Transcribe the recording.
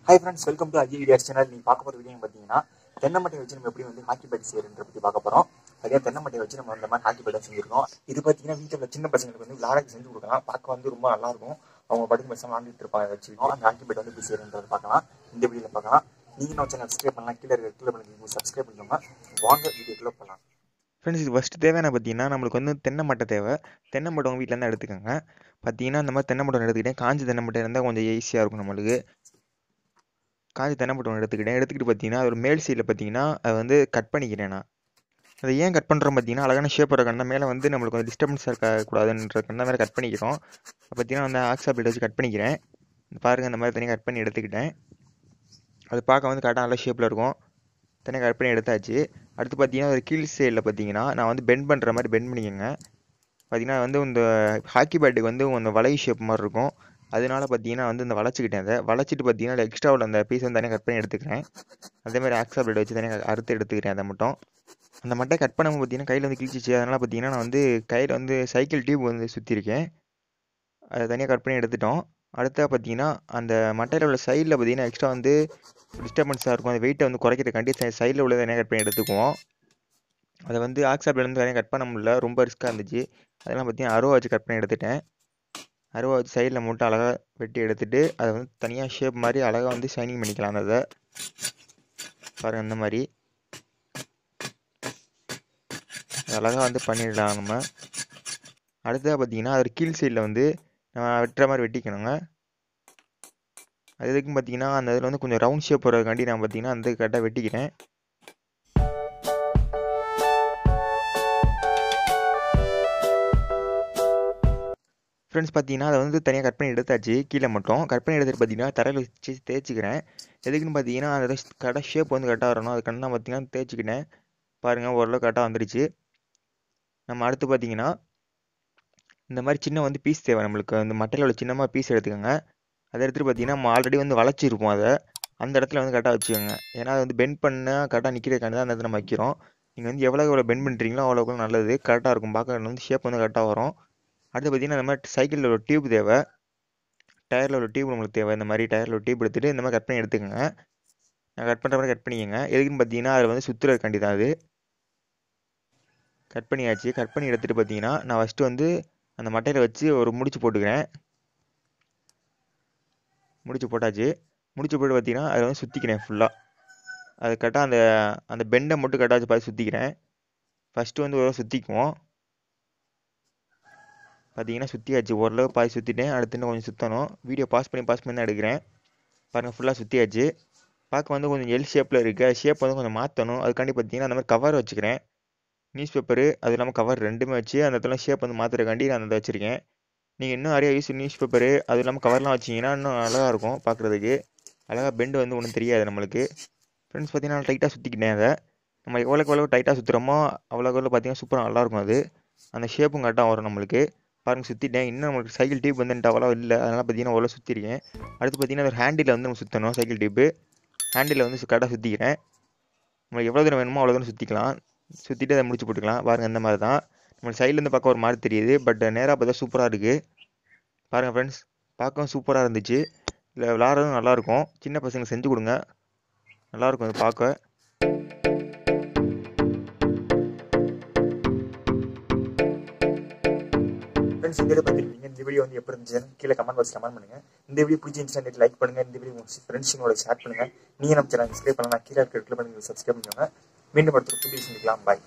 Hi friends, welcome to Ajay Videos channel. நீ பார்க்க போற வீடியோ பார்த்தீங்கன்னா தென்னை மட்டையை வச்சு நம்ம எப்படி ஹாக்கி பேட் செய்யறத பத்தி பார்க்க போறோம். அதே தென்னை மட்டையை வச்சு நம்ம அந்த மாதிரி ஹாக்கி பேட் செஞ்சிருக்கோம். இது பார்த்தீங்கன்னா வீட்டுல சின்ன பசங்களுக்கு விளையாட செஞ்சு கொடுக்கலாம். பார்க்க ரொம்ப நல்லா இருக்கும். அவங்க படிக்கும் பசங்க விளையாண்டுட்டு இருப்பாங்க வச்சுருக்கோம். அந்த ஹாக்கி பேட் எப்படி செய்யறதை பார்க்கலாம். இந்த வீடியோல பார்க்கலாம். நீங்க நம்ம சேனல் சப்ஸ்கிரைப் பண்ணலாம். கீழே இருக்க சப்ஸ்கிரைப் பண்ணிக்கோங்க. வாங்க வீடியோக்குள்ள போகலாம். ஃப்ரெண்ட்ஸ், இது ஃபஸ்ட்டு தேவையான பார்த்தீங்கன்னா நம்மளுக்கு தென்னை மட்டை தேவை. தென்னை மட்டை உங்கள் வீட்டிலேருந்து எடுத்துக்கோங்க. பார்த்தீங்கன்னா இந்த மாதிரி தென்னை மட்டை எடுத்துக்கிட்டேன். காஞ்சி தென்னை மட்டை இருந்தால் கொஞ்சம் ஈஸியாக இருக்கும் நம்மளுக்கு. காஞ்சி தென்னை மட்டை எடுத்துக்கிட்டு பார்த்தீங்கன்னா ஒரு மேல் சைடில் பார்த்தீங்கன்னா அதை கட் பண்ணிக்கிறேன். நான் அதை ஏன் கட் பண்ணுறோம் பார்த்தீங்கன்னா அழகான ஷேப் இருக்கணும். மேலே நம்மளுக்கு டிஸ்டர்பன்ஸ் இருக்கக்கூடாதுன்றதுக்கு மேலே கட் பண்ணிக்கிறோம். பார்த்தீங்கன்னா ஆக்ஸா பிளேட் வச்சு கட் பண்ணிக்கிறேன். பாருங்கள், இந்த மாதிரி தனியாக கட் பண்ணி எடுத்துக்கிட்டேன். அது பார்க்க கரெக்டாக நல்ல ஷேப்பில் இருக்கும். தனியாக கட் பண்ணி எடுத்தாச்சு. அடுத்து பார்த்தீங்கன்னா ஒரு கீழ் சைடில் பார்த்தீங்கன்னா நான் பெண்ட் பண்ணுற மாதிரி பெண்ட் பண்ணிக்கோங்க. பார்த்தீங்கன்னா இந்த ஹாக்கி பேட்டுக்கு அந்த வளைவு ஷேப் மாதிரி இருக்கும். அதனால பார்த்தீங்கன்னா இந்த வளைச்சிக்கிட்டேன். அதை வளைச்சிட்டு பார்த்தீங்கன்னா எக்ஸ்ட்ரா உள்ள அந்த பீஸ் தனியாக கட் பண்ணி எடுத்துக்கிறேன். அதேமாதிரி ஆக்ஸா பிளேட் வச்சு தனியாக அறுத்து எடுத்துக்கிறேன். அதை மட்டும் அந்த மட்டை கட் பண்ணும்போது பார்த்தீங்கன்னா கையில் கிழிச்சிச்சு. அதனால் பார்த்தீங்கன்னா நான் கையில் சைக்கிள் டியூப் சுற்றிருக்கேன். அதை தனியாக கட் பண்ணி எடுத்துட்டோம். அடுத்தா பார்த்தீங்கன்னா அந்த மட்டையில் உள்ள சைடில் பார்த்தீங்கன்னா எக்ஸ்ட்ரா டிஸ்டர்பன்ஸாக இருக்கும். அந்த வெயிட்டை குறைக்கிறதுக்காண்டி சைடில் உள்ள தனியாக கட் பண்ணி எடுத்துக்குவோம். அதை ஆக்ஸா பிளேட் தனியாக கட் பண்ண முடியல, ரொம்ப ரிஸ்க்காக இருந்துச்சு. அதெல்லாம் பார்த்தீங்கன்னா அருவா வச்சு கட் பண்ணி எடுத்துட்டேன். அருவா வச்சு சைடில் மட்டும் அழகாக வெட்டி எடுத்துகிட்டு அதை தனியாக ஷேப் மாதிரி அழகாக ஷைனிங் பண்ணிக்கலாம். அதை பாருங்கள், அந்த மாதிரி அழகாக பண்ணிடலாம் நம்ம. அடுத்ததாக பார்த்தீங்கன்னா அது கீழ் சைடில் நம்ம வெட்டுற மாதிரி வெட்டிக்கணுங்க. அது எதுக்கும் பார்த்தீங்கன்னா அந்த இதில் கொஞ்சம் ரவுண்ட் ஷேப் போடுறதுக்காண்டி நான் பார்த்தீங்கன்னா கரெக்டாக வெட்டிக்கிறேன். ஃப்ரெண்ட்ஸ், பார்த்தீங்கன்னா அதை தனியாக கட் பண்ணி எடுத்தாச்சு. கீழே மட்டும் கட் பண்ணி எடுத்துகிட்டு பார்த்தீங்கன்னா தரையில் வச்சு தேய்ச்சிக்கிறேன். எதுக்குன்னு பார்த்தீங்கன்னா அதை கரெக்டாக ஷேப் கரெக்டாக வரணும். அதுக்காண்டி நான் பார்த்தீங்கன்னா தேய்ச்சிக்கிட்டேன். பாருங்கள், ஓரளவு கரெக்டாக வந்துடுச்சு. நம்ம அடுத்து பார்த்தீங்கன்னா இந்த மாதிரி சின்ன பீஸ் தேவை நம்மளுக்கு. அந்த மட்டையில் உள்ள சின்னமாக பீஸ் எடுத்துக்கோங்க. அதை எடுத்துகிட்டு பார்த்தீங்கன்னா நம்ம ஆல்ரெடி வளைச்சிருப்போம். அதை அந்த இடத்துல கரெக்டாக வச்சுக்கோங்க. ஏன்னா அது பெண்ட் பண்ணால் கரெக்டாக நிற்கிறதுக்காண்டி தான் அந்த இடத்துல நம்ம வைக்கிறோம். நீங்கள் எவ்வளோ பெண்ட் பண்ணுறீங்களோ அவ்வளோக்கு நல்லது, கரெக்டாக இருக்கும். பார்க்க ஷேப் கரெக்டாக வரும். அடுத்து பார்த்தீங்கன்னா இந்த மாதிரி சைக்கிளில் ஒரு டியூப் தேவை. டயரில் ஒரு டியூப் நம்மளுக்கு தேவை. இந்த மாதிரி டயரில் ஒரு டியூப் எடுத்துகிட்டு இந்த மாதிரி கட் பண்ணி எடுத்துக்கோங்க. நான் கட் பண்ணுற மாதிரி கட் பண்ணிக்கோங்க. எதுக்குன்னு பார்த்தீங்கன்னா அதில் சுற்றுறதுக்காண்டி தான் அது. கட் பண்ணியாச்சு. கட் பண்ணி எடுத்துகிட்டு பார்த்தீங்கன்னா நான் ஃபஸ்ட்டு அந்த மட்டையில் வச்சு ஒரு முடிச்சு போட்டுக்கிறேன். முடிச்சு போட்டாச்சு. முடிச்சு போட்டு பார்த்தீங்கன்னா அதில் சுற்றிக்கிறேன் ஃபுல்லாக. அது கரெக்டாக அந்த பெண்டை மட்டும் கரெக்டாக பார்த்து சுற்றிக்கிறேன். ஃபஸ்ட்டு ஒரு சுற்றிக்குவோம். பார்த்தீங்கன்னா சுற்றியாச்சு. ஓரளவு பாதி சுற்றிட்டேன். அடுத்து இன்னும் கொஞ்சம் சுற்றணும். வீடியோ பாஸ் பண்ணி தான் எடுக்கிறேன். பாருங்கள், ஃபுல்லாக சுற்றியாச்சு. பார்க்க கொஞ்சம் எல் ஷேப்பில் இருக்குது. ஷேப் கொஞ்சம் மாற்றணும். அதுக்காண்டி பார்த்தீங்கன்னா அந்த மாதிரி கவர் வச்சுக்கிறேன். நியூஸ் பேப்பரு அது இல்லாமல் கவர் ரெண்டுமே வச்சு அந்த இடத்துல ஷேப் மாற்றுறதுக்காண்டி நான் அதை வச்சுருக்கேன். நீங்கள் இன்னும் நிறையா நியூஸ் பேப்பரு அது இல்லாமல் கவர்லாம் வச்சிங்கன்னா இன்னும் அழகாக இருக்கும் பார்க்குறதுக்கு. அழகாக பெண்டு ஒன்றும் தெரியாது நம்மளுக்கு. ஃப்ரெண்ட்ஸ், பார்த்தீங்கன்னா டைட்டாக சுற்றிக்கிட்டேன். அதை நம்ம எவ்வளோக்கு டைட்டாக சுற்றுறோமோ அவ்வளோக்கு பார்த்தீங்கன்னா சூப்பராக நல்லாயிருக்கும். அது அந்த ஷேப்பும் கரெக்டாக வரும் நம்மளுக்கு. பாருங்கள், சுற்றிட்டேன். இன்னும் நம்மளுக்கு சைக்கிள் டியூப் அவ்வளோ இல்லை. அதனால் பார்த்தீங்கன்னா அவ்வளோ சுற்றிருக்கேன். அடுத்து பார்த்தீங்கன்னா ஒரு ஹேண்டில் நம்ம சுற்றணும். சைக்கிள் டியூப்பு ஹேண்டில் கரெக்டாக சுற்றிக்கிறேன். நம்மளுக்கு எவ்வளோ தூரம் வேணுமோ அவ்வளோ தூரம் சுற்றிக்கலாம். சுற்றிட்டு அதை முடிச்சு போட்டுக்கலாம். பாருங்கள், இந்த மாதிரி தான் நம்மளுக்கு சைட்லேருந்து பார்க்க ஒரு மாதிரி தெரியுது. பட் நேராக பார்த்தா சூப்பராக இருக்குது. பாருங்கள் ஃப்ரெண்ட்ஸ், பார்க்கவும் சூப்பராக இருந்துச்சு. இல்லை, விளாட்றதும் நல்லாயிருக்கும். சின்ன பசங்க செஞ்சு கொடுங்க, நல்லாயிருக்கும் அது பார்க்க. ஃப்ரெண்ட்ஸ், இந்த வீடியோ பார்த்துருப்பீங்க. இந்த வீடியோ எப்படி இருந்துச்சுன்னு கீழே கமெண்ட் பாக்ஸ் கமெண்ட் பண்ணுங்க. இந்த வீடியோ பிடிச்சிருந்துச்சுன்னா லைக் பண்ணுங்க. இந்த வீடியோ ஃப்ரெண்ட்ஸுங்களோட ஷேர் பண்ணுங்க. நீங்கள் நம்ம சேனல் சப்ஸ்கிரைப் பண்ணலாம். கீழே இருக்க சப்ஸ்கிரைப் பண்ணுங்க. மீண்டும் அடுத்த புதிய சந்திக்கலாம். பாய்.